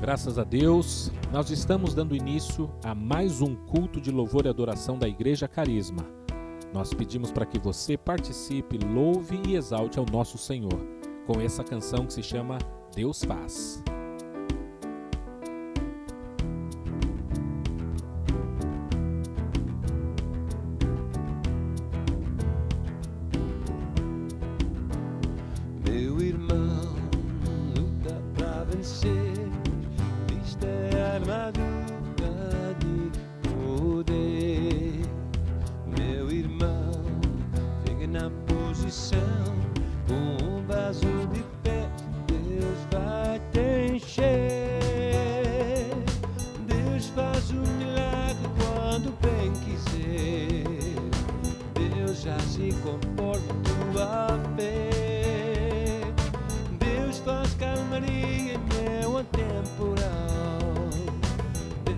Graças a Deus, nós estamos dando início a mais um culto de louvor e adoração da Igreja Carisma. Nós pedimos para que você participe, louve e exalte ao nosso Senhor, com essa canção que se chama Deus Faz. Meu irmão, luta pra vencer, vista a armadura de poder. Meu irmão, fica na posição, com um vaso de fé, Deus vai te encher. Deus faz um milagre quando bem quiser, Deus já se comporta tua fé. Faz calmaria em meio a temporal.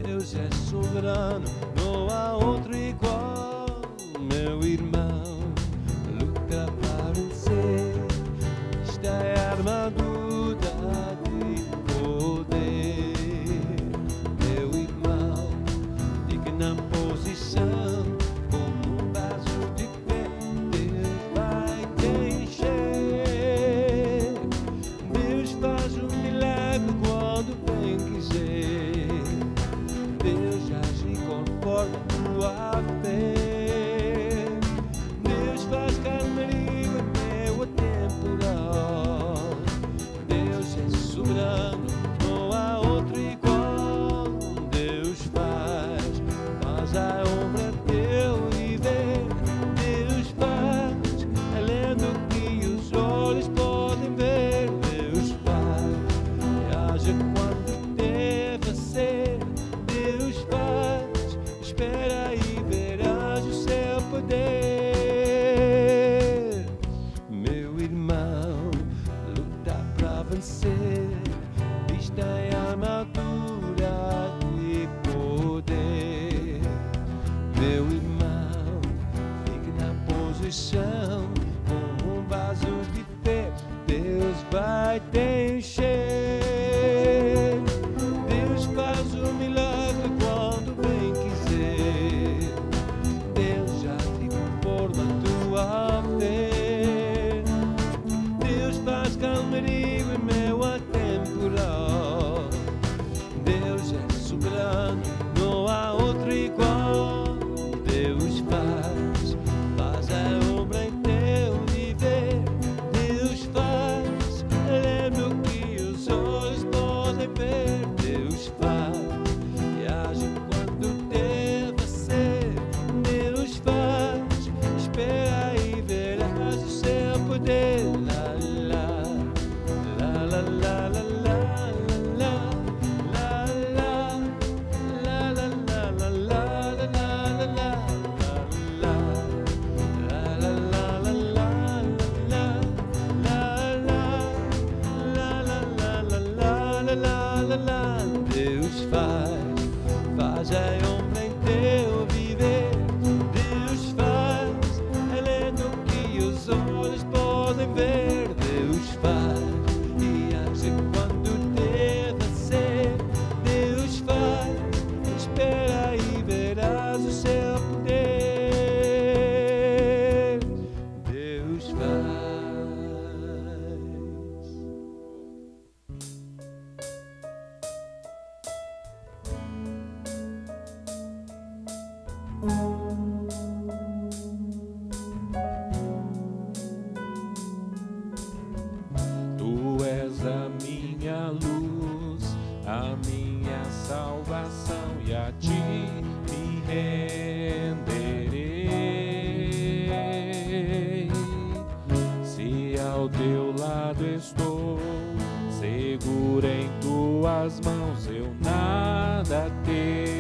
Deus é soberano, não há outro igual. Meu irmão, luta para vencer, esta é a armadura de poder. Meu irmão, fica na posição, como um vaso de fé, Deus vai te encher. Faz um milagre quando bem quiser, Deus age conforme a tua fé. Deus faz calmaria em meio a temporal. Deus é soberano, não há outro igual. Deus faz a obra teu viver. Deus faz além do que os olhos podem ver. Quando deve ser, Deus faz, espera e verás o seu poder. Meu irmão, luta pra vencer, vista é a armadura de poder. Meu irmão, fique na posição, com um vaso de fé, Deus vai te encher. Deus faz um milagre quando bem quiser, Deus já te conforma a tua fé. Deus faz calmaria em meio a temporal. Deus é soberano, não há outro igual. Deus faz a obra em teu viver. Deus faz, lembra o que os olhos podem ver. Deus faz e age quando deve ser. Deus faz, espera e verás o seu poder. La la la la la la la la la la la la la la la la la. Deus faz a obra em teu viver. Deus faz além do que os olhos podem ver. Deus faz e age quando deve ser. Deus faz, espera e verás o seu poder. Deus faz. Tu és a minha luz, a minha salvação, e a ti me renderei. Se ao teu lado estou, seguro em tuas mãos, eu nada temerei.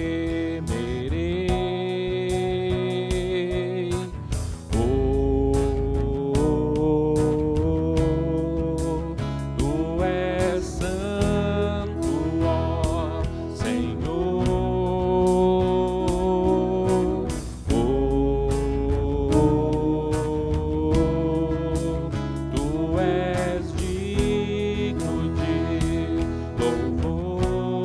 Tu és digno de louvor.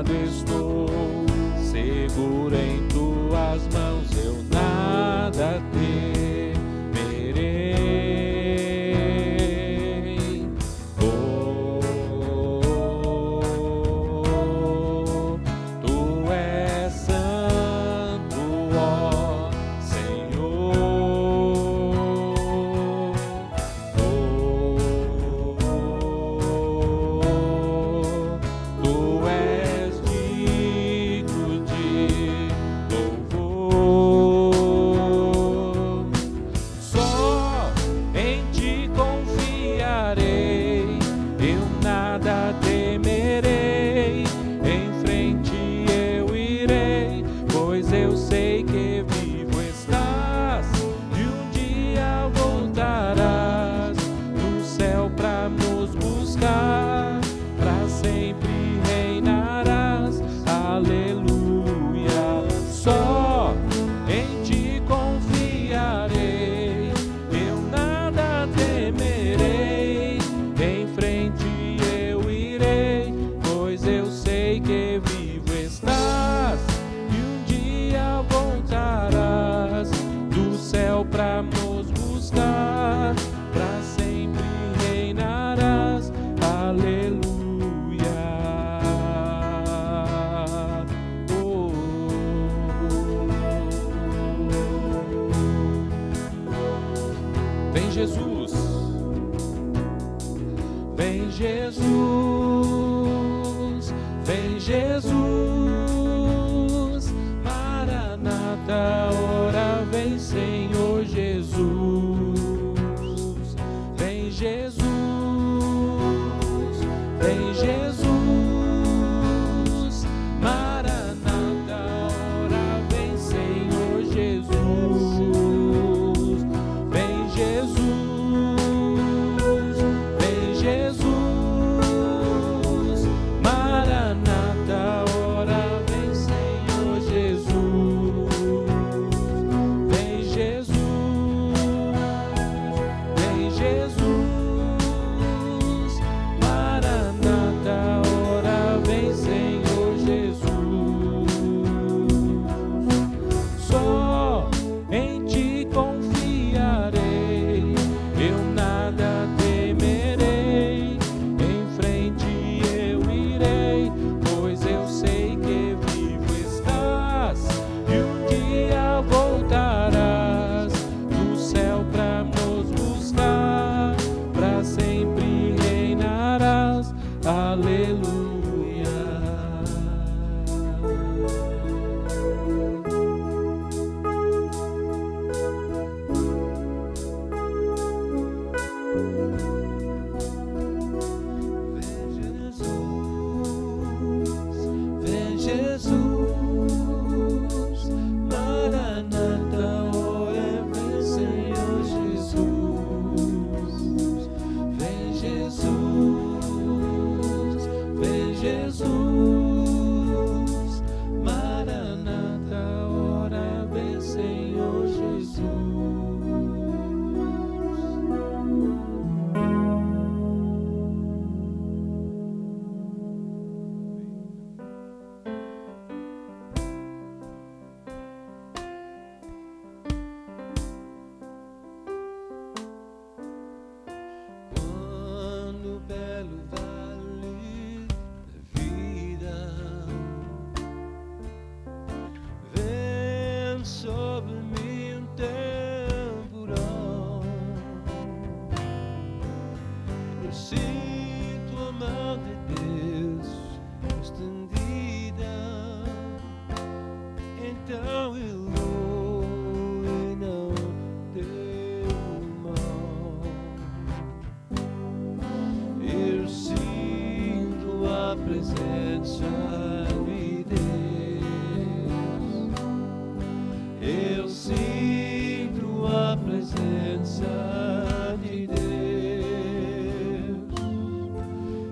lado estou, seguro em tuas mãos, eu nada temerei. Oh, tu és santo, ó Senhor. Tu és digno de louvor. Só em ti confiarei, eu nada temerei. Em frente eu irei, pois eu sei que vivo estás e um dia voltarás do céu pra nos buscar. Pra sempre reinarás, aleluia. Só em ti confiarei, eu nada temerei. Em frente eu irei, pois eu sei que vivo estás e um dia voltarás do céu pra nos buscar. Pra sempre reinarás, aleluia. Oh. Vem Jesus, vem Jesus, vem Jesus, Maranata, ora vem Senhor Jesus. Vem Jesus, vem Jesus, Maranata, ora vem Senhor Jesus. Vem Jesus, vem Jesus, Maranata, ora vem Senhor Jesus. Vem Jesus, vem Jesus, Maranata, ora vem Senhor Jesus. Só em ti confiarei, eu nada temerei. Em frente eu irei, pois eu sei que vivo estás e um dia voltarás do céu pra nos buscar. Pra sempre reinarás, aleluia. Vem Jesus, Maranata, ora vem Senhor Jesus. Vem Jesus, vem Jesus, Maranata, ora vem Senhor Jesus. Quando o belo vale da vida vem sobre mim um temporal, eu sinto a mão de Deus estendida, então eu vou e não temo mal. Eu sinto a presença de Deus. Eu sinto a presença de Deus.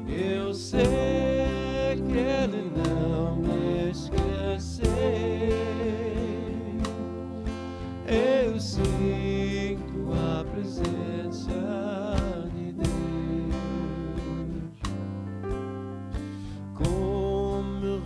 Eu sei que Ele não me esqueceu. Eu sinto a presença de Deus. Como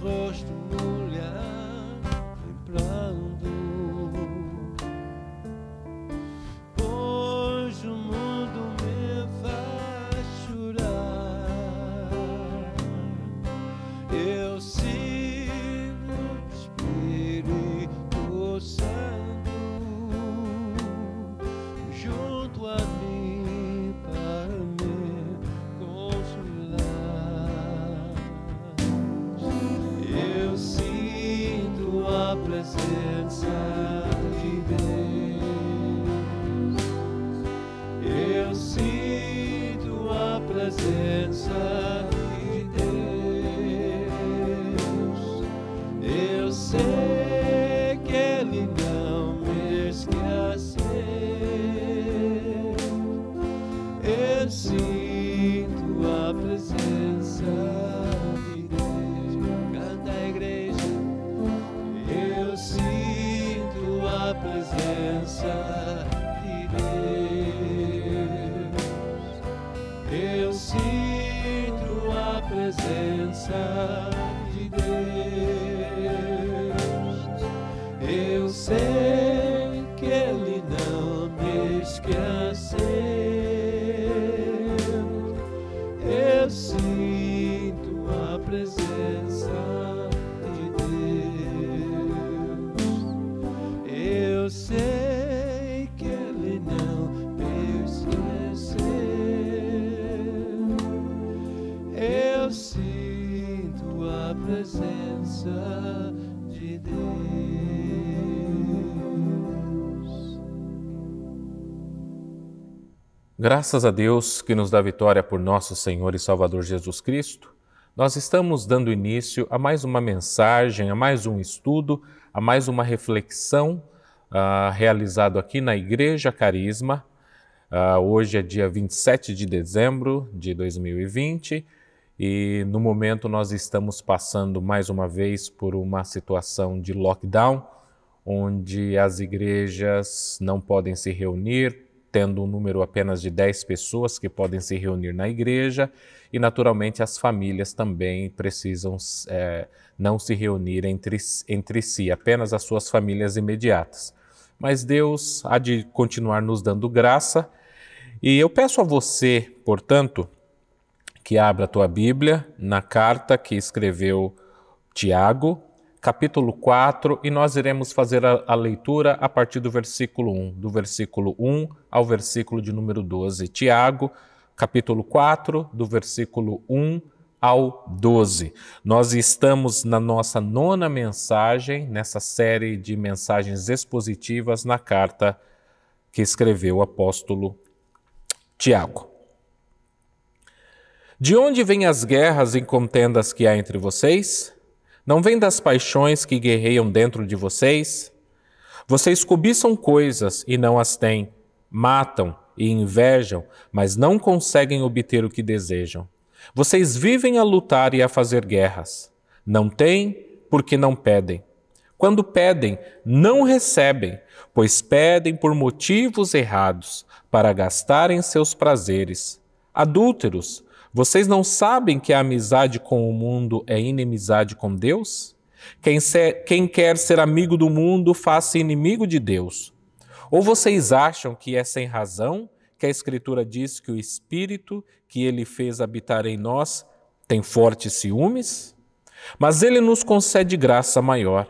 presença de Deus. Eu sei que Ele não me esqueceu. Eu sinto a presença de Deus. Canta a igreja. Eu sinto a presença de Deus. Eu sinto a presença de Deus. Eu sei que Ele não me esqueceu. Eu sinto a presença de Deus. Eu sei que Ele não me esqueceu. Eu sinto a presença de Deus. Graças a Deus que nos dá vitória por nosso Senhor e Salvador Jesus Cristo, nós estamos dando início a mais uma mensagem, a mais um estudo, a mais uma reflexão realizado aqui na Igreja Carisma. Hoje é dia 27 de dezembro de 2020 e no momento nós estamos passando mais uma vez por uma situação de lockdown, onde as igrejas não podem se reunir, tendo um número apenas de 10 pessoas que podem se reunir na igreja e, naturalmente, as famílias também precisam não se reunir entre si, apenas as suas famílias imediatas. Mas Deus há de continuar nos dando graça e eu peço a você, portanto, que abra a tua Bíblia na carta que escreveu Tiago, capítulo 4, e nós iremos fazer a leitura a partir do versículo 1, do versículo 1 ao versículo de número 12. Tiago, capítulo 4, do versículo 1 ao 12. Nós estamos na nossa 9ª mensagem, nessa série de mensagens expositivas na carta que escreveu o apóstolo Tiago. De onde vêm as guerras e contendas que há entre vocês? Não vem das paixões que guerreiam dentro de vocês? Vocês cobiçam coisas e não as têm, matam e invejam, mas não conseguem obter o que desejam. Vocês vivem a lutar e a fazer guerras. Não têm porque não pedem. Quando pedem, não recebem, pois pedem por motivos errados, para gastarem seus prazeres. Adúlteros, vocês não sabem que a amizade com o mundo é inimizade com Deus? Quem quer ser amigo do mundo, faça inimigo de Deus. Ou vocês acham que é sem razão que a Escritura diz que o Espírito que Ele fez habitar em nós tem fortes ciúmes? Mas Ele nos concede graça maior.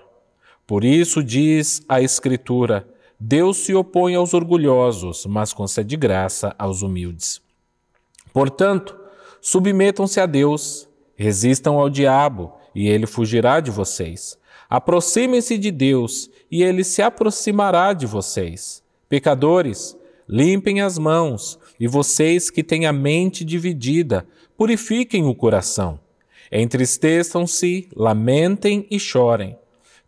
Por isso diz a Escritura, Deus se opõe aos orgulhosos, mas concede graça aos humildes. Portanto, submetam-se a Deus, resistam ao diabo, e ele fugirá de vocês. Aproximem-se de Deus, e ele se aproximará de vocês. Pecadores, limpem as mãos, e vocês que têm a mente dividida, purifiquem o coração. Entristeçam-se, lamentem e chorem.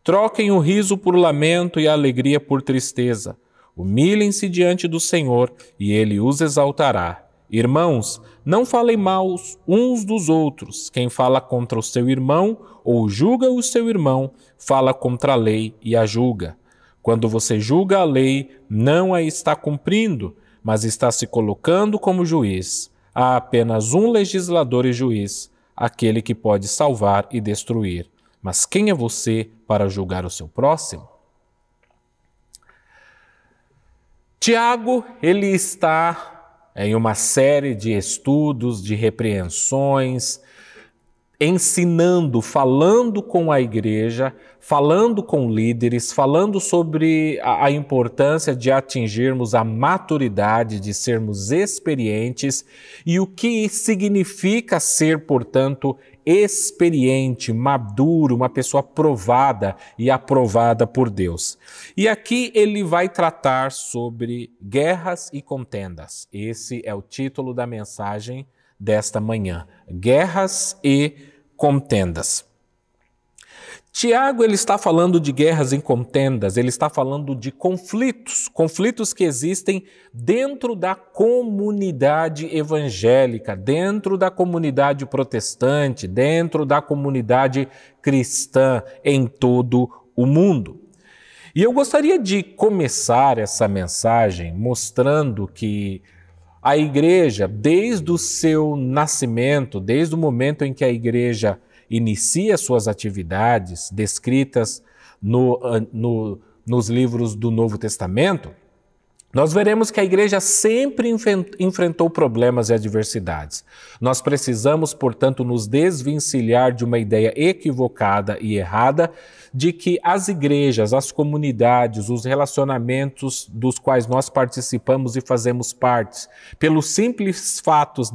Troquem o riso por lamento e a alegria por tristeza. Humilhem-se diante do Senhor, e ele os exaltará. Irmãos, não falem mal uns dos outros. Quem fala contra o seu irmão ou julga o seu irmão, fala contra a lei e a julga. Quando você julga a lei, não a está cumprindo, mas está se colocando como juiz. Há apenas um legislador e juiz, aquele que pode salvar e destruir. Mas quem é você para julgar o seu próximo? Tiago, ele está em uma série de estudos, de repreensões, ensinando, falando com a igreja, falando com líderes, falando sobre a importância de atingirmos a maturidade, de sermos experientes e o que significa ser, portanto, experiente, maduro, uma pessoa provada e aprovada por Deus. E aqui ele vai tratar sobre guerras e contendas. Esse é o título da mensagem desta manhã: guerras e contendas. Tiago, ele está falando de guerras e contendas, ele está falando de conflitos que existem dentro da comunidade evangélica, dentro da comunidade protestante, dentro da comunidade cristã em todo o mundo. E eu gostaria de começar essa mensagem mostrando que a igreja, desde o seu nascimento, desde o momento em que a igreja inicia suas atividades descritas nos livros do Novo Testamento, nós veremos que a igreja sempre enfrentou problemas e adversidades. Nós precisamos, portanto, nos desvencilhar de uma ideia equivocada e errada de que as igrejas, as comunidades, os relacionamentos dos quais nós participamos e fazemos parte, pelos simples fatos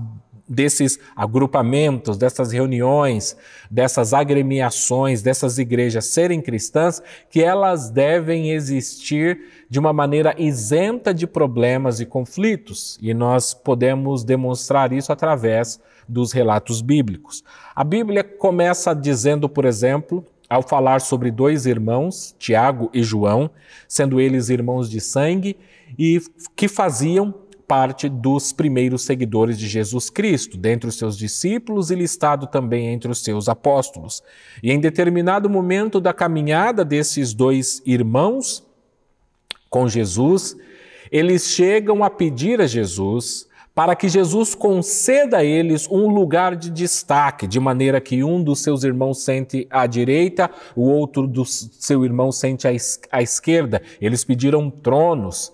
desses agrupamentos, dessas reuniões, dessas agremiações, dessas igrejas serem cristãs, que elas devem existir de uma maneira isenta de problemas e conflitos. E nós podemos demonstrar isso através dos relatos bíblicos. A Bíblia começa dizendo, por exemplo, ao falar sobre dois irmãos, Tiago e João, sendo eles irmãos de sangue e que faziam parte dos primeiros seguidores de Jesus Cristo, dentre os seus discípulos e listado também entre os seus apóstolos. E em determinado momento da caminhada desses dois irmãos com Jesus, eles chegam a pedir a Jesus para que Jesus conceda a eles um lugar de destaque, de maneira que um dos seus irmãos sente à direita, o outro do seu irmão sente à esquerda. Eles pediram tronos.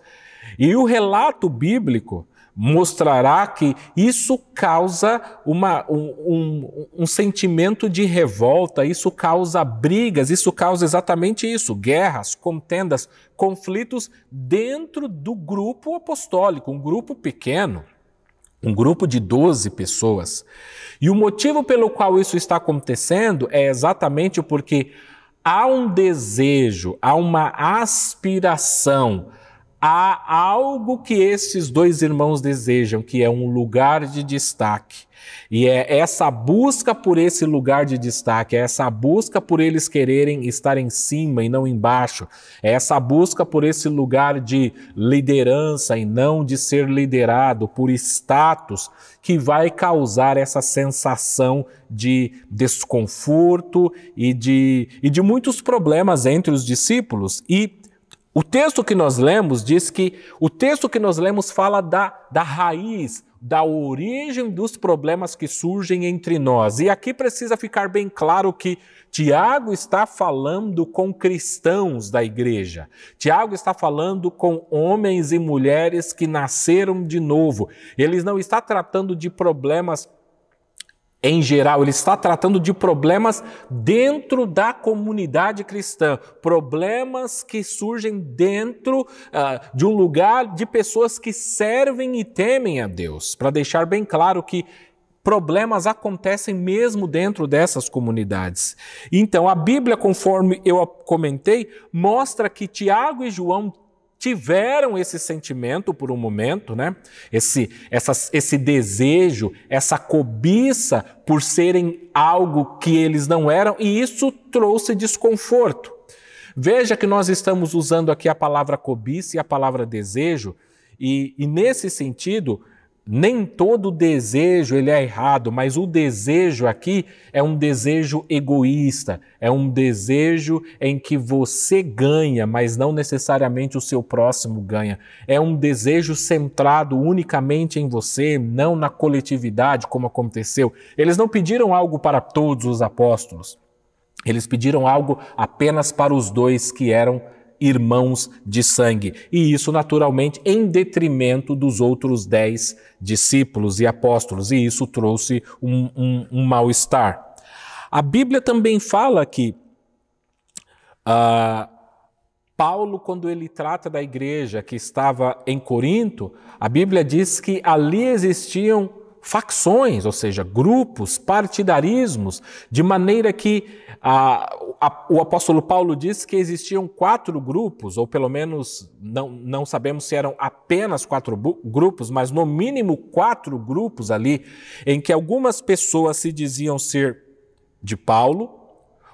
E o relato bíblico mostrará que isso causa um sentimento de revolta, isso causa brigas, isso causa exatamente isso, guerras, contendas, conflitos dentro do grupo apostólico, um grupo pequeno, um grupo de 12 pessoas. E o motivo pelo qual isso está acontecendo é exatamente porque há um desejo, há uma aspiração, há algo que esses dois irmãos desejam, que é um lugar de destaque. E é essa busca por esse lugar de destaque, é essa busca por eles quererem estar em cima e não embaixo, é essa busca por esse lugar de liderança e não de ser liderado, por status, que vai causar essa sensação de desconforto e de muitos problemas entre os discípulos. E o texto que nós lemos diz que o texto que nós lemos fala da raiz, da origem dos problemas que surgem entre nós. E aqui precisa ficar bem claro que Tiago está falando com cristãos da igreja. Tiago está falando com homens e mulheres que nasceram de novo. Ele não está tratando de problemas em geral, ele está tratando de problemas dentro da comunidade cristã, problemas que surgem dentro de um lugar de pessoas que servem e temem a Deus, para deixar bem claro que problemas acontecem mesmo dentro dessas comunidades. Então, a Bíblia, conforme eu comentei, mostra que Tiago e João tiveram esse sentimento por um momento, né? Esse desejo, essa cobiça por serem algo que eles não eram, e isso trouxe desconforto. Veja que nós estamos usando aqui a palavra cobiça e a palavra desejo, e nesse sentido, nem todo desejo ele é errado, mas o desejo aqui é um desejo egoísta, é um desejo em que você ganha, mas não necessariamente o seu próximo ganha. É um desejo centrado unicamente em você, não na coletividade, como aconteceu. Eles não pediram algo para todos os apóstolos, eles pediram algo apenas para os dois que eram irmãos de sangue, e isso naturalmente em detrimento dos outros 10 discípulos e apóstolos, e isso trouxe um mal-estar. A Bíblia também fala que Paulo, quando ele trata da igreja que estava em Corinto, a Bíblia diz que ali existiam facções, ou seja, grupos, partidarismos, de maneira que o apóstolo Paulo diz que existiam 4 grupos, ou pelo menos não sabemos se eram apenas 4 grupos, mas no mínimo 4 grupos ali, em que algumas pessoas se diziam ser de Paulo,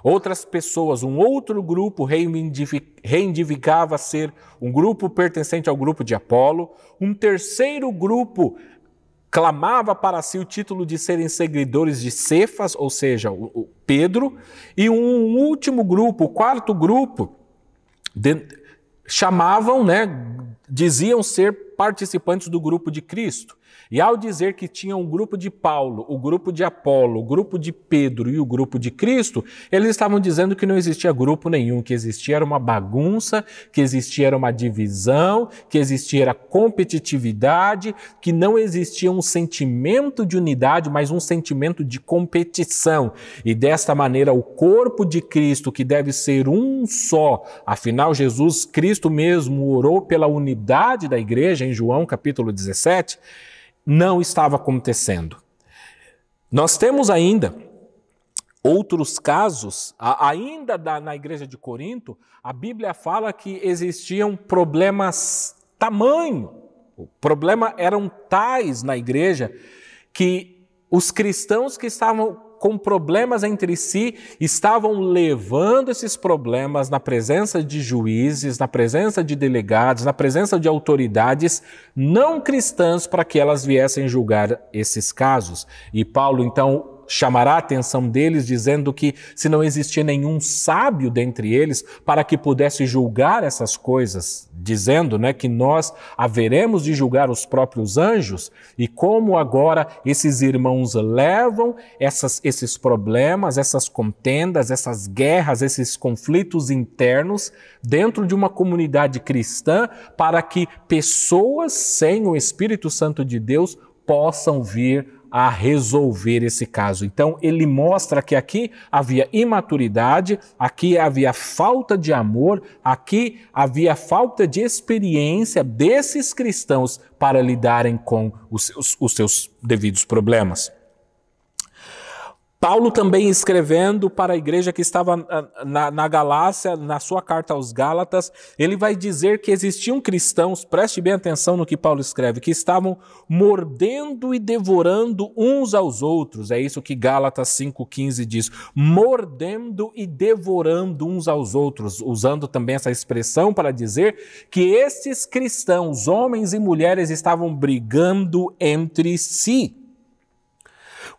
outras pessoas, um outro grupo reivindicava ser um grupo pertencente ao grupo de Apolo, um terceiro grupo clamava para si o título de serem seguidores de Cefas, ou seja, o Pedro, e um último grupo, o 4º grupo, chamavam, diziam ser participantes do grupo de Cristo. E ao dizer que tinha um grupo de Paulo, o grupo de Apolo, o grupo de Pedro e o grupo de Cristo, eles estavam dizendo que não existia grupo nenhum, que existia era uma bagunça, que existia era uma divisão, que existia era competitividade, que não existia um sentimento de unidade, mas um sentimento de competição. E desta maneira o corpo de Cristo, que deve ser um só, afinal Jesus Cristo mesmo orou pela unidade da igreja em João capítulo 17, não estava acontecendo. Nós temos ainda outros casos, ainda na igreja de Corinto, a Bíblia fala que existiam problemas tamanho. O problema eram tais na igreja que os cristãos que estavam com problemas entre si, estavam levando esses problemas na presença de juízes, na presença de delegados, na presença de autoridades não cristãs para que elas viessem julgar esses casos. E Paulo, então, chamará a atenção deles, dizendo que se não existia nenhum sábio dentre eles para que pudesse julgar essas coisas, dizendo que nós haveremos de julgar os próprios anjos, e como agora esses irmãos levam esses problemas, essas contendas, essas guerras, esses conflitos internos dentro de uma comunidade cristã para que pessoas sem o Espírito Santo de Deus possam vir a resolver esse caso. Então, ele mostra que aqui havia imaturidade, aqui havia falta de amor, aqui havia falta de experiência desses cristãos para lidarem com os seus devidos problemas. Paulo também escrevendo para a igreja que estava na Galácia, na sua carta aos Gálatas, ele vai dizer que existiam cristãos, preste bem atenção no que Paulo escreve, que estavam mordendo e devorando uns aos outros. É isso que Gálatas 5,15 diz, mordendo e devorando uns aos outros, usando também essa expressão para dizer que estes cristãos, homens e mulheres, estavam brigando entre si.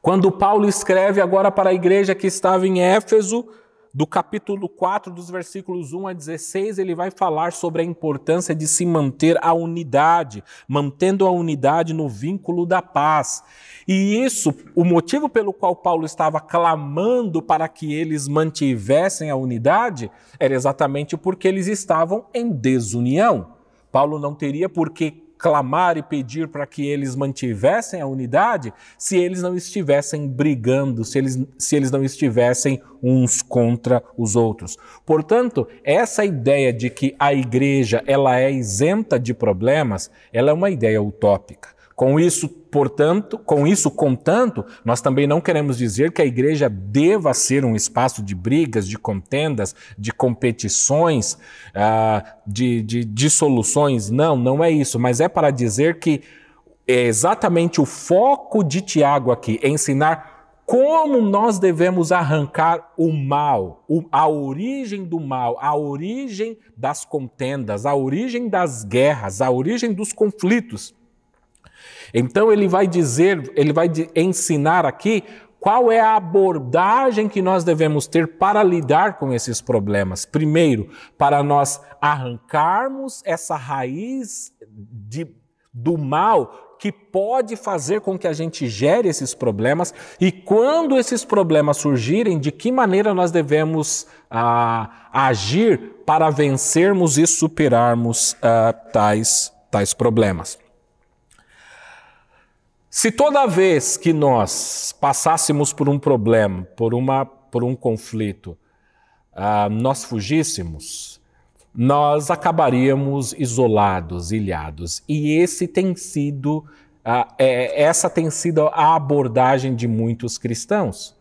Quando Paulo escreve agora para a igreja que estava em Éfeso, do capítulo 4, dos versículos 1 a 16, ele vai falar sobre a importância de se manter a unidade, mantendo a unidade no vínculo da paz. E isso, o motivo pelo qual Paulo estava clamando para que eles mantivessem a unidade, era exatamente porque eles estavam em desunião. Paulo não teria por que clamar e pedir para que eles mantivessem a unidade se eles não estivessem brigando, se eles não estivessem uns contra os outros. Portanto, essa ideia de que a igreja ela é isenta de problemas, ela é uma ideia utópica. Com isso, contanto, nós também não queremos dizer que a igreja deva ser um espaço de brigas, de contendas, de competições, de dissoluções. Não é isso, mas é para dizer que é exatamente o foco de Tiago aqui, é ensinar como nós devemos arrancar o mal, a origem do mal, a origem das contendas, a origem das guerras, a origem dos conflitos. Então ele vai ensinar aqui qual é a abordagem que nós devemos ter para lidar com esses problemas. Primeiro, para nós arrancarmos essa raiz do mal que pode fazer com que a gente gere esses problemas, e quando esses problemas surgirem, de que maneira nós devemos agir para vencermos e superarmos tais problemas. Se toda vez que nós passássemos por um problema, por um conflito, nós fugíssemos, nós acabaríamos isolados, ilhados. E essa tem sido a abordagem de muitos cristãos.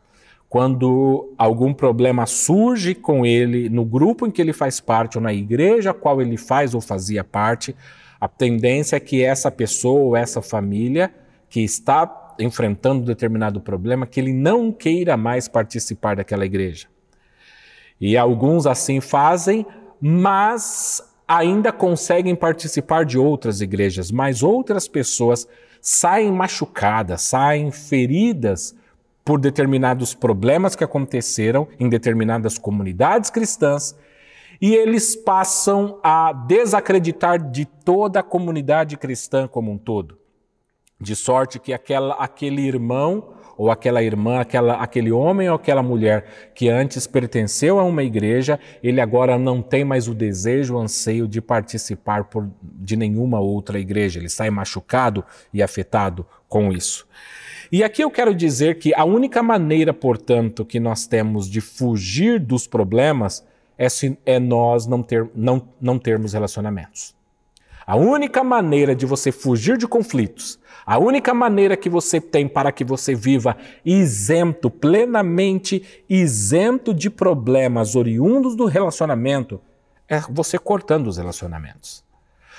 quando algum problema surge com ele, no grupo em que ele faz parte, ou na igreja a qual ele faz ou fazia parte, a tendência é que essa pessoa ou essa família que está enfrentando determinado problema, que ele não queira mais participar daquela igreja. E alguns assim fazem, mas ainda conseguem participar de outras igrejas, mas outras pessoas saem machucadas, saem feridas por determinados problemas que aconteceram em determinadas comunidades cristãs, e eles passam a desacreditar de toda a comunidade cristã como um todo. De sorte que aquele irmão ou aquela irmã, aquele homem ou aquela mulher que antes pertenceu a uma igreja, ele agora não tem mais o desejo, o anseio de participar de nenhuma outra igreja. Ele sai machucado e afetado com isso. E aqui eu quero dizer que a única maneira, portanto, que nós temos de fugir dos problemas é nós não termos relacionamentos. A única maneira de você fugir de conflitos, a única maneira que você tem para que você viva isento, plenamente isento de problemas oriundos do relacionamento, é você cortando os relacionamentos.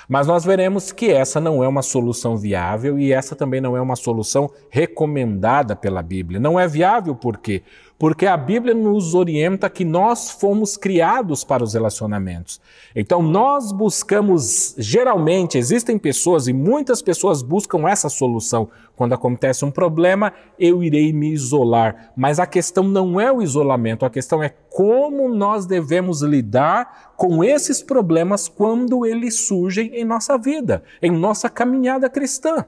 Mas nós veremos que essa não é uma solução viável e essa também não é uma solução recomendada pela Bíblia. Não é viável por quê? Porque a Bíblia nos orienta que nós fomos criados para os relacionamentos. Então nós buscamos, geralmente existem pessoas e muitas pessoas buscam essa solução. Quando acontece um problema, eu irei me isolar. Mas a questão não é o isolamento, a questão é como nós devemos lidar com esses problemas quando eles surgem em nossa vida, em nossa caminhada cristã.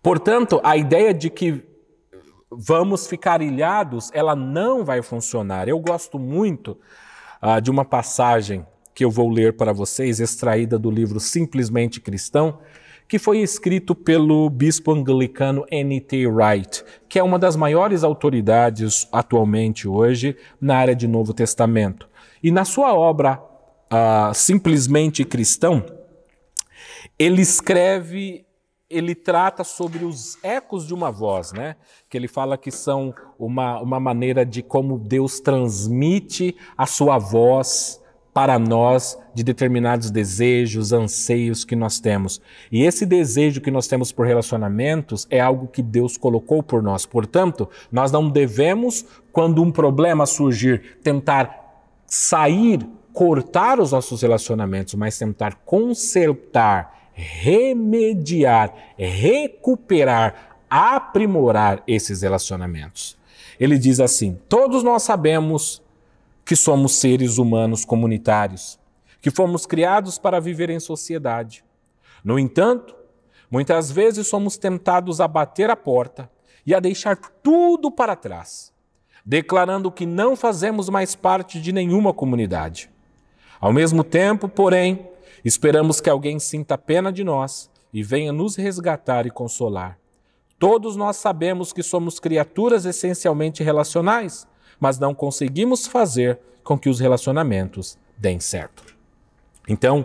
Portanto, a ideia de que vamos ficar ilhados, ela não vai funcionar. Eu gosto muito de uma passagem que eu vou ler para vocês, extraída do livro Simplesmente Cristão, que foi escrito pelo bispo anglicano N.T. Wright, que é uma das maiores autoridades atualmente hoje na área de Novo Testamento. E na sua obra Simplesmente Cristão, ele trata sobre os ecos de uma voz, né? Que ele fala que são uma maneira de como Deus transmite a sua voz para nós de determinados desejos, anseios que nós temos. E esse desejo que nós temos por relacionamentos é algo que Deus colocou por nós. Portanto, nós não devemos, quando um problema surgir, tentar cortar os nossos relacionamentos, mas tentar consertar, remediar, recuperar, aprimorar esses relacionamentos. Ele diz assim: todos nós sabemos que somos seres humanos comunitários, que fomos criados para viver em sociedade. No entanto, muitas vezes somos tentados a bater a porta e a deixar tudo para trás, declarando que não fazemos mais parte de nenhuma comunidade. Ao mesmo tempo, porém, esperamos que alguém sinta pena de nós e venha nos resgatar e consolar. Todos nós sabemos que somos criaturas essencialmente relacionais, mas não conseguimos fazer com que os relacionamentos deem certo. Então,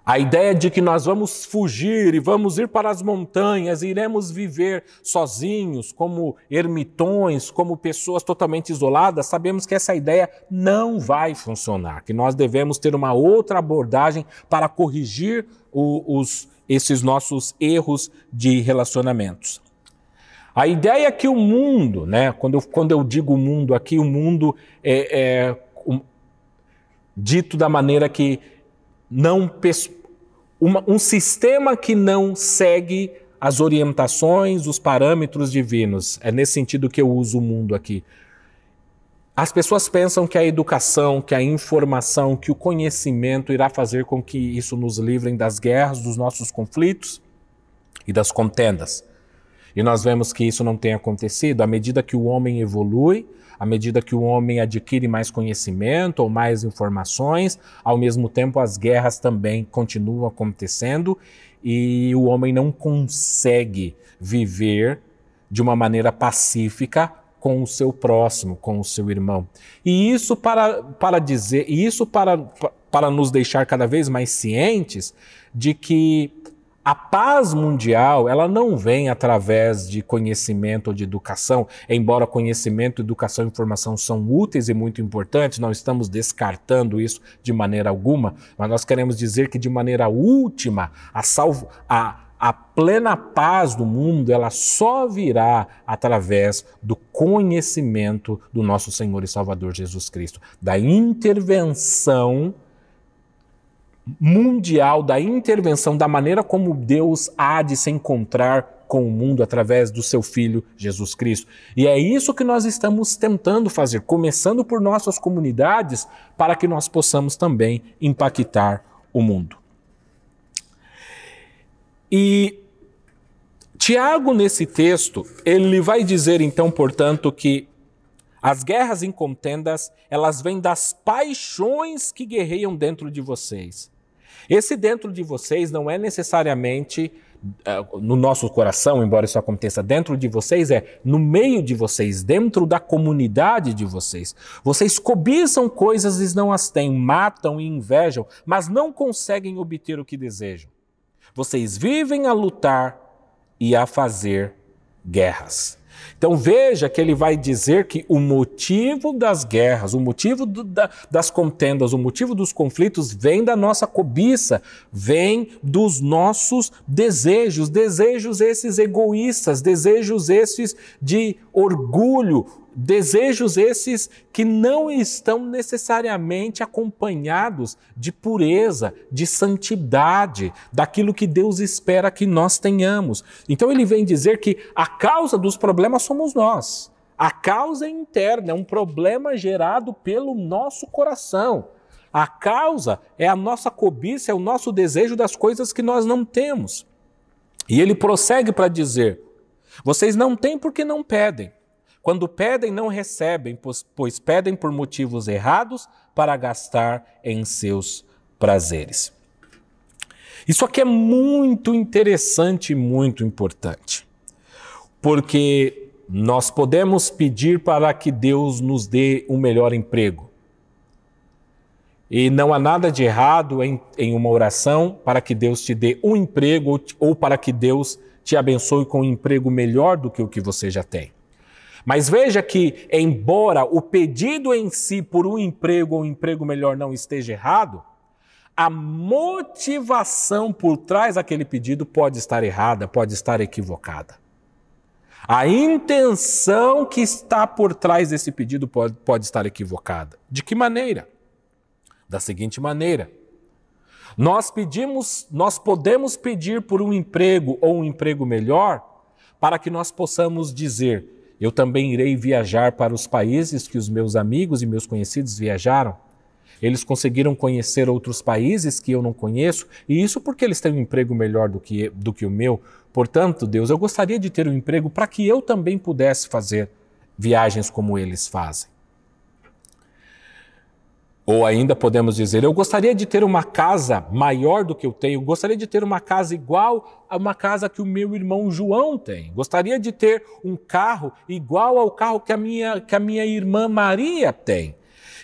a ideia de que nós vamos fugir e vamos ir para as montanhas e iremos viver sozinhos, como ermitões, como pessoas totalmente isoladas, sabemos que essa ideia não vai funcionar, que nós devemos ter uma outra abordagem para corrigir esses nossos erros de relacionamentos. A ideia é que o mundo, né, quando eu digo mundo aqui, o mundo dito da maneira que um sistema que não segue as orientações, os parâmetros divinos. É nesse sentido que eu uso o mundo aqui. As pessoas pensam que a educação, que a informação, que o conhecimento irá fazer com que isso nos livre das guerras, dos nossos conflitos e das contendas. E nós vemos que isso não tem acontecido. À medida que o homem evolui, à medida que o homem adquire mais conhecimento ou mais informações, ao mesmo tempo as guerras também continuam acontecendo e o homem não consegue viver de uma maneira pacífica com o seu próximo, com o seu irmão. E isso para nos deixar cada vez mais cientes de que A paz mundial, ela não vem através de conhecimento ou de educação, embora conhecimento, educação e informação são úteis e muito importantes, não estamos descartando isso de maneira alguma, mas nós queremos dizer que de maneira última, a plena paz do mundo, ela só virá através do conhecimento do nosso Senhor e Salvador Jesus Cristo, da intervenção mundial, da intervenção, da maneira como Deus há de se encontrar com o mundo através do seu Filho Jesus Cristo. E é isso que nós estamos tentando fazer, começando por nossas comunidades, para que nós possamos também impactar o mundo. E Tiago, nesse texto, ele vai dizer então, portanto, que as guerras e contendas, elas vêm das paixões que guerreiam dentro de vocês. Esse dentro de vocês não é necessariamente no nosso coração, embora isso aconteça dentro de vocês, é no meio de vocês, dentro da comunidade de vocês. Vocês cobiçam coisas e não as têm, matam e invejam, mas não conseguem obter o que desejam. Vocês vivem a lutar e a fazer guerras. Então veja que ele vai dizer que o motivo das guerras, o motivo das contendas, o motivo dos conflitos vem da nossa cobiça, vem dos nossos desejos, desejos esses egoístas, desejos esses de orgulho, desejos esses que não estão necessariamente acompanhados de pureza, de santidade, daquilo que Deus espera que nós tenhamos. Então ele vem dizer que a causa dos problemas somos nós. A causa é interna, é um problema gerado pelo nosso coração. A causa é a nossa cobiça, é o nosso desejo das coisas que nós não temos. E ele prossegue para dizer: vocês não têm porque não pedem. Quando pedem, não recebem, pois pedem por motivos errados para gastar em seus prazeres. Isso aqui é muito interessante e muito importante, porque nós podemos pedir para que Deus nos dê um melhor emprego. E não há nada de errado em uma oração para que Deus te dê um emprego ou para que Deus te abençoe com um emprego melhor do que o que você já tem. Mas veja que, embora o pedido em si por um emprego ou um emprego melhor não esteja errado, a motivação por trás daquele pedido pode estar errada, pode estar equivocada. A intenção que está por trás desse pedido pode estar equivocada. De que maneira? Da seguinte maneira: nós podemos pedir por um emprego ou um emprego melhor para que nós possamos dizer: eu também irei viajar para os países que os meus amigos e meus conhecidos viajaram. Eles conseguiram conhecer outros países que eu não conheço, e isso porque eles têm um emprego melhor do que o meu. Portanto, Deus, eu gostaria de ter um emprego para que eu também pudesse fazer viagens como eles fazem. Ou ainda podemos dizer: eu gostaria de ter uma casa maior do que eu tenho, gostaria de ter uma casa igual a uma casa que o meu irmão João tem, gostaria de ter um carro igual ao carro que a minha irmã Maria tem.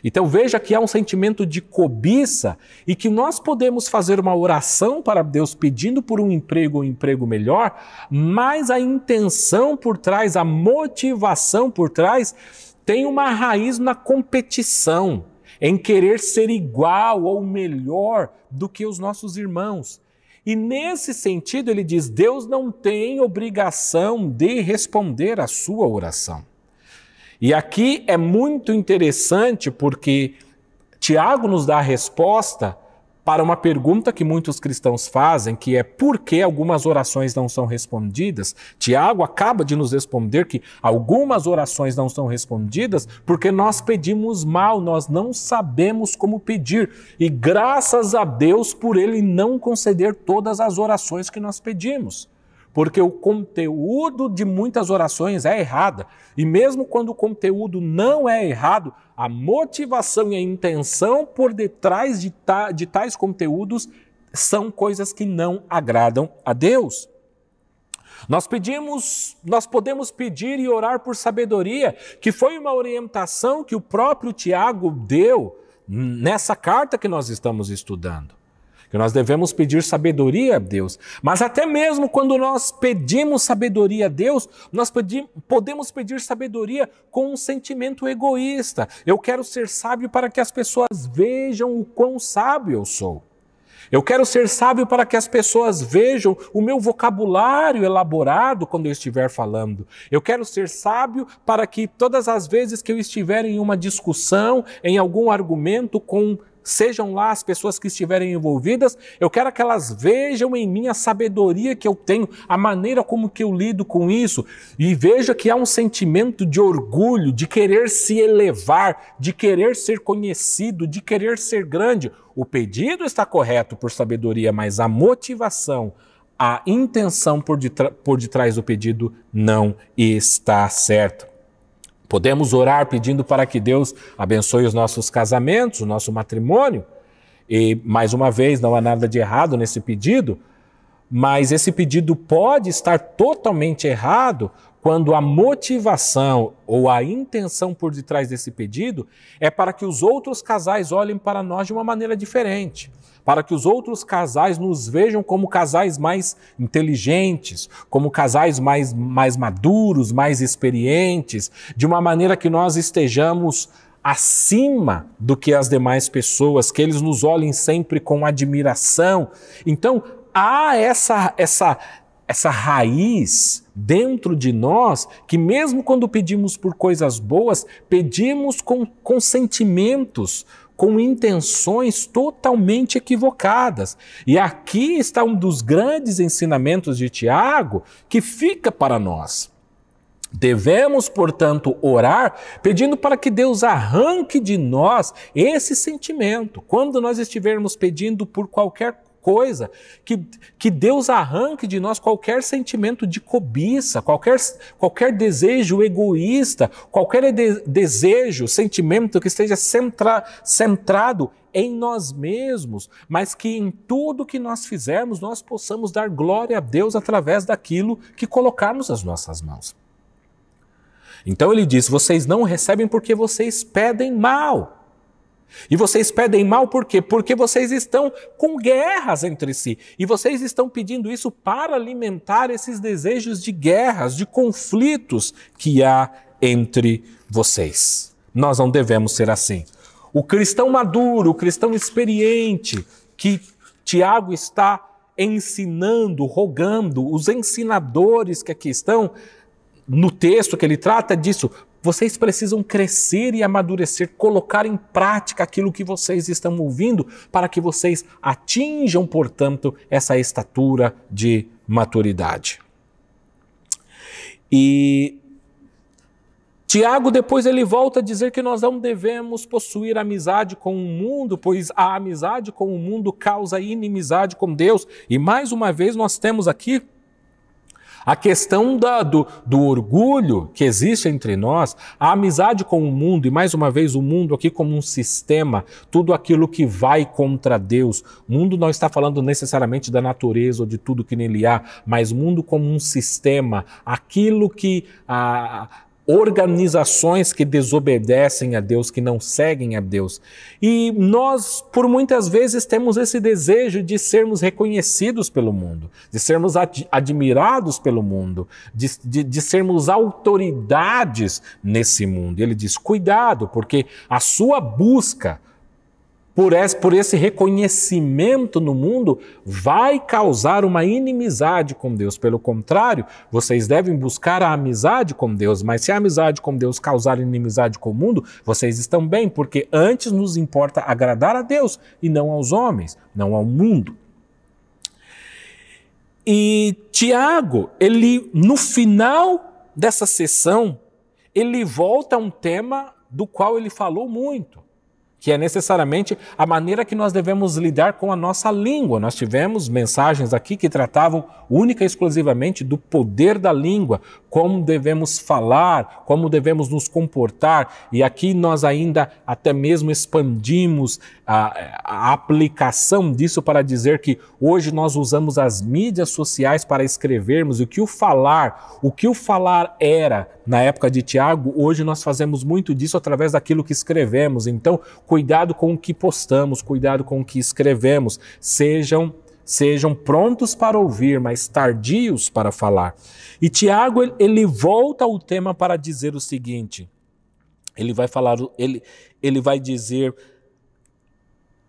Então veja que há um sentimento de cobiça e que nós podemos fazer uma oração para Deus pedindo por um emprego melhor, mas a intenção por trás, a motivação por trás tem uma raiz na competição, em querer ser igual ou melhor do que os nossos irmãos. E nesse sentido ele diz: Deus não tem obrigação de responder à sua oração. E aqui é muito interessante porque Tiago nos dá a resposta para uma pergunta que muitos cristãos fazem, que é: por que algumas orações não são respondidas? Tiago acaba de nos responder que algumas orações não são respondidas porque nós pedimos mal, nós não sabemos como pedir. E graças a Deus por Ele não conceder todas as orações que nós pedimos. Porque o conteúdo de muitas orações é errado. E mesmo quando o conteúdo não é errado, a motivação e a intenção por detrás de tais conteúdos são coisas que não agradam a Deus. Nós podemos pedir e orar por sabedoria, que foi uma orientação que o próprio Tiago deu nessa carta que nós estamos estudando. que nós devemos pedir sabedoria a Deus. Mas até mesmo quando nós pedimos sabedoria a Deus, nós podemos pedir sabedoria com um sentimento egoísta. Eu quero ser sábio para que as pessoas vejam o quão sábio eu sou. Eu quero ser sábio para que as pessoas vejam o meu vocabulário elaborado quando eu estiver falando. Eu quero ser sábio para que todas as vezes que eu estiver em uma discussão, em algum argumento sejam lá as pessoas que estiverem envolvidas, eu quero que elas vejam em mim a sabedoria que eu tenho, a maneira como que eu lido com isso, e veja que há um sentimento de orgulho, de querer se elevar, de querer ser conhecido, de querer ser grande. O pedido está correto por sabedoria, mas a motivação, a intenção por detrás do pedido não está certa. Podemos orar pedindo para que Deus abençoe os nossos casamentos, o nosso matrimônio. E, mais uma vez, não há nada de errado nesse pedido, mas esse pedido pode estar totalmente errado quando a motivação ou a intenção por detrás desse pedido é para que os outros casais olhem para nós de uma maneira diferente, para que os outros casais nos vejam como casais mais inteligentes, como casais mais maduros, mais experientes, de uma maneira que nós estejamos acima do que as demais pessoas, que eles nos olhem sempre com admiração. Então, há essa raiz dentro de nós que mesmo quando pedimos por coisas boas, pedimos com sentimentos, com intenções totalmente equivocadas. E aqui está um dos grandes ensinamentos de Tiago que fica para nós. Devemos, portanto, orar pedindo para que Deus arranque de nós esse sentimento. Quando nós estivermos pedindo por qualquer coisa, que Deus arranque de nós qualquer sentimento de cobiça, qualquer desejo egoísta, qualquer desejo, sentimento que esteja centrado em nós mesmos, mas que em tudo que nós fizermos, nós possamos dar glória a Deus através daquilo que colocarmos nas nossas mãos. Então ele diz, vocês não recebem porque vocês pedem mal. E vocês pedem mal por quê? Porque vocês estão com guerras entre si. E vocês estão pedindo isso para alimentar esses desejos de guerras, de conflitos que há entre vocês. Nós não devemos ser assim. O cristão maduro, o cristão experiente, que Tiago está ensinando, rogando, os ensinadores que aqui estão, no texto que ele trata disso, vocês precisam crescer e amadurecer, colocar em prática aquilo que vocês estão ouvindo para que vocês atinjam, portanto, essa estatura de maturidade. E Tiago depois ele volta a dizer que nós não devemos possuir amizade com o mundo, pois a amizade com o mundo causa inimizade com Deus. E mais uma vez nós temos aqui a questão do orgulho que existe entre nós, a amizade com o mundo, e mais uma vez o mundo aqui como um sistema, tudo aquilo que vai contra Deus. O mundo não está falando necessariamente da natureza ou de tudo que nele há, mas o mundo como um sistema, aquilo que organizações que desobedecem a Deus, que não seguem a Deus. E nós, por muitas vezes, temos esse desejo de sermos reconhecidos pelo mundo, de sermos admirados pelo mundo, de sermos autoridades nesse mundo. Ele diz, cuidado, porque a sua busca por esse reconhecimento no mundo, vai causar uma inimizade com Deus. Pelo contrário, vocês devem buscar a amizade com Deus, mas se a amizade com Deus causar inimizade com o mundo, vocês estão bem, porque antes nos importa agradar a Deus e não aos homens, não ao mundo. E Tiago, ele, no final dessa sessão, ele volta a um tema do qual ele falou muito, que é necessariamente a maneira que nós devemos lidar com a nossa língua. Nós tivemos mensagens aqui que tratavam única e exclusivamente do poder da língua, como devemos falar, como devemos nos comportar, e aqui nós ainda até mesmo expandimos a aplicação disso para dizer que hoje nós usamos as mídias sociais para escrevermos, e o que o falar era na época de Tiago, hoje nós fazemos muito disso através daquilo que escrevemos. Então, cuidado com o que postamos, cuidado com o que escrevemos. Sejam prontos para ouvir, mas tardios para falar. E Tiago, ele volta ao tema para dizer o seguinte. Ele vai dizer: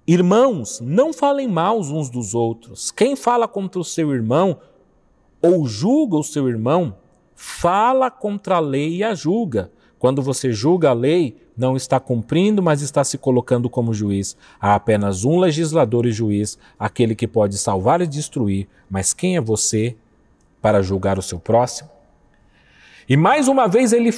irmãos, não falem mal uns dos outros. Quem fala contra o seu irmão ou julga o seu irmão, fala contra a lei e a julga. Quando você julga a lei, não está cumprindo, mas está se colocando como juiz. Há apenas um legislador e juiz, aquele que pode salvar e destruir. Mas quem é você para julgar o seu próximo? E mais uma vez ele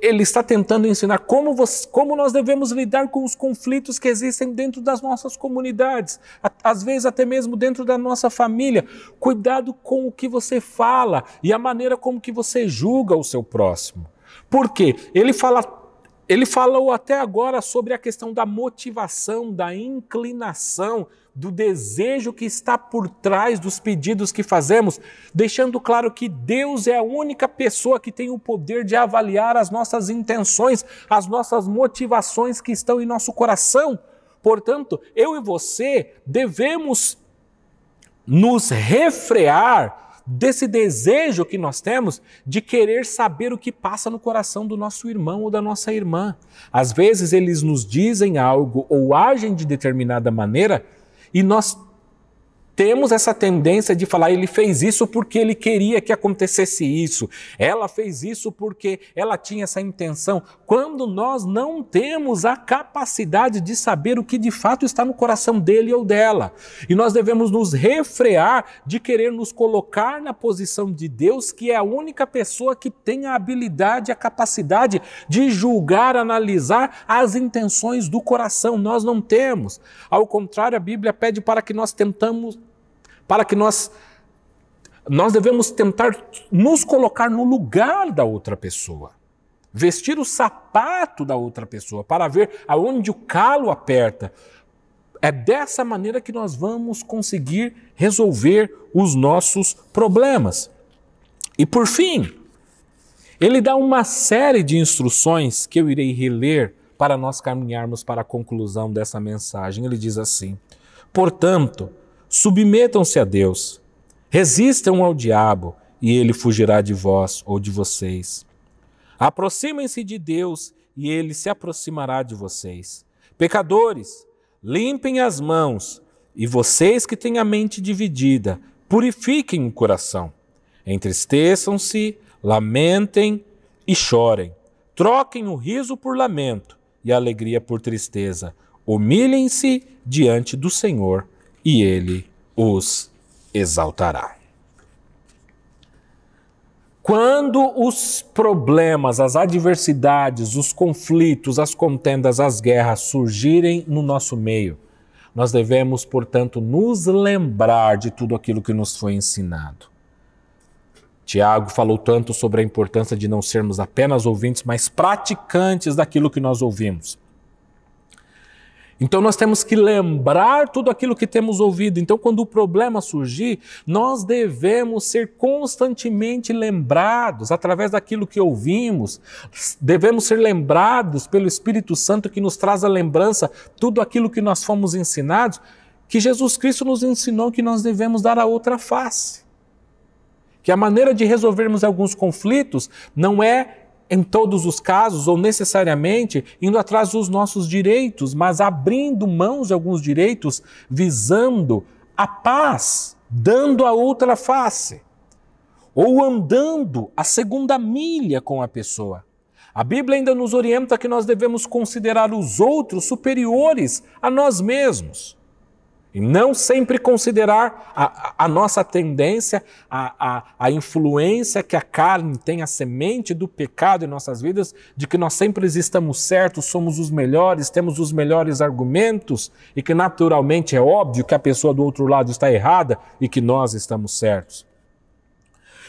está tentando ensinar como nós devemos lidar com os conflitos que existem dentro das nossas comunidades, às vezes até mesmo dentro da nossa família. Cuidado com o que você fala e a maneira como que você julga o seu próximo. Por quê? Ele falou até agora sobre a questão da motivação, da inclinação, do desejo que está por trás dos pedidos que fazemos, deixando claro que Deus é a única pessoa que tem o poder de avaliar as nossas intenções, as nossas motivações que estão em nosso coração. Portanto, eu e você devemos nos refrear desse desejo que nós temos de querer saber o que passa no coração do nosso irmão ou da nossa irmã. Às vezes eles nos dizem algo ou agem de determinada maneira e nós temos essa tendência de falar: ele fez isso porque ele queria que acontecesse isso, ela fez isso porque ela tinha essa intenção, quando nós não temos a capacidade de saber o que de fato está no coração dele ou dela. E nós devemos nos refrear de querer nos colocar na posição de Deus, que é a única pessoa que tem a habilidade, a capacidade de julgar, analisar as intenções do coração. Nós não temos. Ao contrário, a Bíblia pede para que nós nós devemos tentar nos colocar no lugar da outra pessoa, vestir o sapato da outra pessoa para ver aonde o calo aperta. É dessa maneira que nós vamos conseguir resolver os nossos problemas. E por fim, ele dá uma série de instruções que eu irei reler para nós caminharmos para a conclusão dessa mensagem. Ele diz assim: portanto, submetam-se a Deus, resistam ao diabo e ele fugirá de vós ou de vocês. Aproximem-se de Deus e ele se aproximará de vocês. Pecadores, limpem as mãos, e vocês que têm a mente dividida, purifiquem o coração. Entristeçam-se, lamentem e chorem. Troquem o riso por lamento e a alegria por tristeza. Humilhem-se diante do Senhor e Ele os exaltará. Quando os problemas, as adversidades, os conflitos, as contendas, as guerras surgirem no nosso meio, nós devemos, portanto, nos lembrar de tudo aquilo que nos foi ensinado. Tiago falou tanto sobre a importância de não sermos apenas ouvintes, mas praticantes daquilo que nós ouvimos. Então nós temos que lembrar tudo aquilo que temos ouvido. Então quando o problema surgir, nós devemos ser constantemente lembrados através daquilo que ouvimos. Devemos ser lembrados pelo Espírito Santo que nos traz a lembrança tudo aquilo que nós fomos ensinados, que Jesus Cristo nos ensinou que nós devemos dar a outra face. Que a maneira de resolvermos alguns conflitos não é em todos os casos, ou necessariamente, indo atrás dos nossos direitos, mas abrindo mãos de alguns direitos, visando a paz, dando a outra face, ou andando a segunda milha com a pessoa. A Bíblia ainda nos orienta que nós devemos considerar os outros superiores a nós mesmos. E não sempre considerar a nossa tendência, a influência que a carne tem, a semente do pecado em nossas vidas, de que nós sempre estamos certos, somos os melhores, temos os melhores argumentos e que naturalmente é óbvio que a pessoa do outro lado está errada e que nós estamos certos.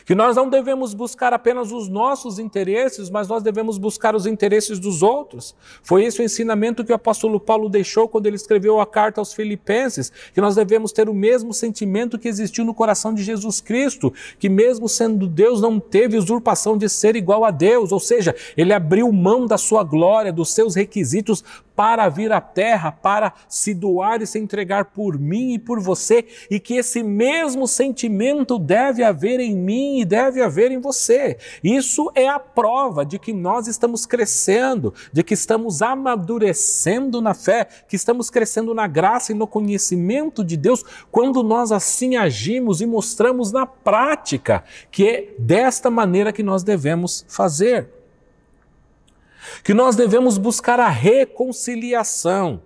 Que nós não devemos buscar apenas os nossos interesses, mas nós devemos buscar os interesses dos outros. Foi esse o ensinamento que o apóstolo Paulo deixou quando ele escreveu a carta aos Filipenses, que nós devemos ter o mesmo sentimento que existiu no coração de Jesus Cristo, que mesmo sendo Deus não teve usurpação de ser igual a Deus, ou seja, ele abriu mão da sua glória, dos seus requisitos para vir à terra, para se doar e se entregar por mim e por você, e que esse mesmo sentimento deve haver em mim e deve haver em você. Isso é a prova de que nós estamos crescendo, de que estamos amadurecendo na fé, que estamos crescendo na graça e no conhecimento de Deus, quando nós assim agimos e mostramos na prática que é desta maneira que nós devemos fazer. Que nós devemos buscar a reconciliação,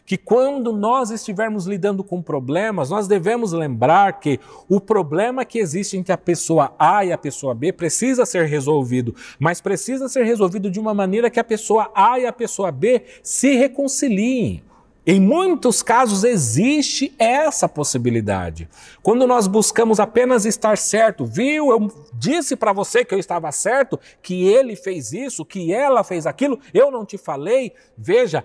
que quando nós estivermos lidando com problemas, nós devemos lembrar que o problema que existe entre a pessoa A e a pessoa B precisa ser resolvido, mas precisa ser resolvido de uma maneira que a pessoa A e a pessoa B se reconciliem. Em muitos casos existe essa possibilidade. Quando nós buscamos apenas estar certo, viu? Eu disse para você que eu estava certo, que ele fez isso, que ela fez aquilo, eu não te falei. Veja,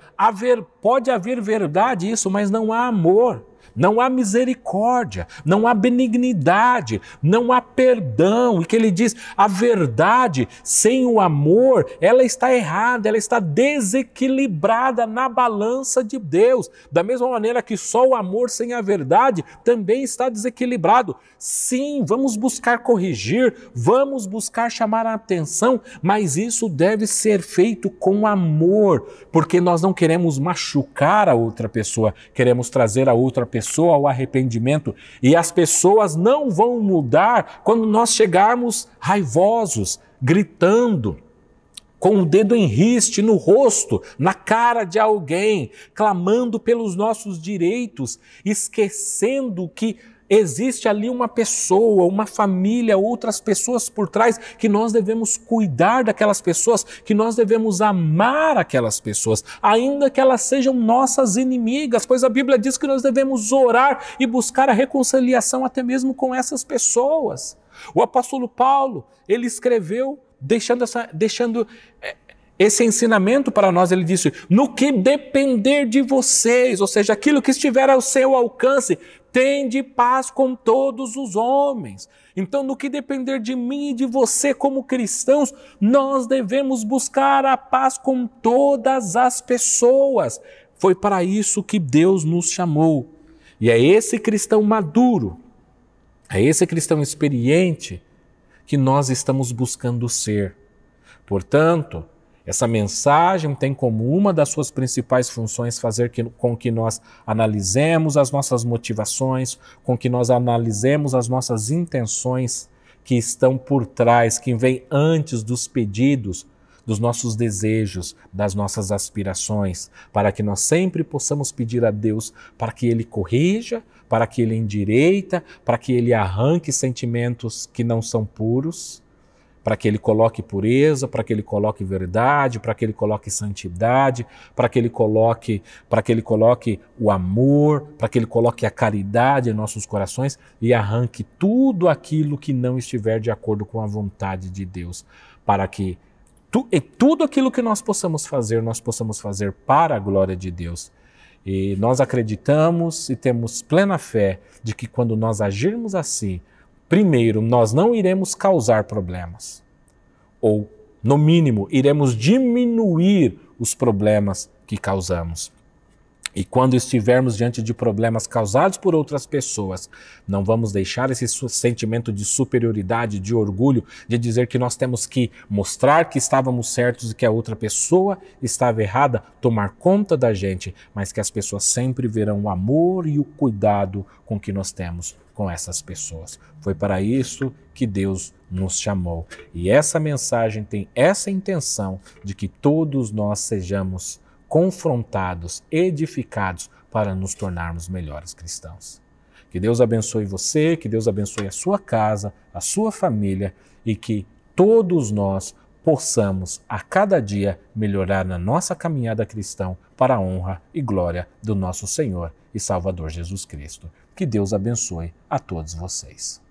pode haver verdade isso, mas não há amor. Não há misericórdia, não há benignidade, não há perdão. E que ele diz, a verdade sem o amor, ela está errada, ela está desequilibrada na balança de Deus. Da mesma maneira que só o amor sem a verdade também está desequilibrado. Sim, vamos buscar corrigir, vamos buscar chamar a atenção, mas isso deve ser feito com amor, porque nós não queremos machucar a outra pessoa, queremos trazer a outra pessoa ao arrependimento, e as pessoas não vão mudar quando nós chegarmos raivosos, gritando, com o dedo em riste no rosto, na cara de alguém, clamando pelos nossos direitos, esquecendo que existe ali uma pessoa, uma família, outras pessoas por trás, que nós devemos cuidar daquelas pessoas, que nós devemos amar aquelas pessoas, ainda que elas sejam nossas inimigas, pois a Bíblia diz que nós devemos orar e buscar a reconciliação até mesmo com essas pessoas. O apóstolo Paulo, ele escreveu deixando esse ensinamento para nós. Ele disse, no que depender de vocês, ou seja, aquilo que estiver ao seu alcance, tende paz com todos os homens. Então, no que depender de mim e de você como cristãos, nós devemos buscar a paz com todas as pessoas. Foi para isso que Deus nos chamou. E é esse cristão maduro, é esse cristão experiente que nós estamos buscando ser. Portanto, essa mensagem tem como uma das suas principais funções fazer com que nós analisemos as nossas motivações, com que nós analisemos as nossas intenções que estão por trás, que vêm antes dos pedidos, dos nossos desejos, das nossas aspirações, para que nós sempre possamos pedir a Deus para que Ele corrija, para que Ele endireita, para que Ele arranque sentimentos que não são puros, para que Ele coloque pureza, para que Ele coloque verdade, para que Ele coloque santidade, para que Ele coloque o amor, para que Ele coloque a caridade em nossos corações e arranque tudo aquilo que não estiver de acordo com a vontade de Deus, para que tudo aquilo que nós possamos fazer para a glória de Deus. E nós acreditamos e temos plena fé de que quando nós agirmos assim, primeiro, nós não iremos causar problemas, ou, no mínimo, iremos diminuir os problemas que causamos. E quando estivermos diante de problemas causados por outras pessoas, não vamos deixar esse sentimento de superioridade, de orgulho, de dizer que nós temos que mostrar que estávamos certos e que a outra pessoa estava errada, tomar conta da gente, mas que as pessoas sempre verão o amor e o cuidado com que nós temos com essas pessoas. Foi para isso que Deus nos chamou. E essa mensagem tem essa intenção de que todos nós sejamos confrontados, edificados para nos tornarmos melhores cristãos. Que Deus abençoe você, que Deus abençoe a sua casa, a sua família e que todos nós possamos a cada dia melhorar na nossa caminhada cristã para a honra e glória do nosso Senhor e Salvador Jesus Cristo. Que Deus abençoe a todos vocês.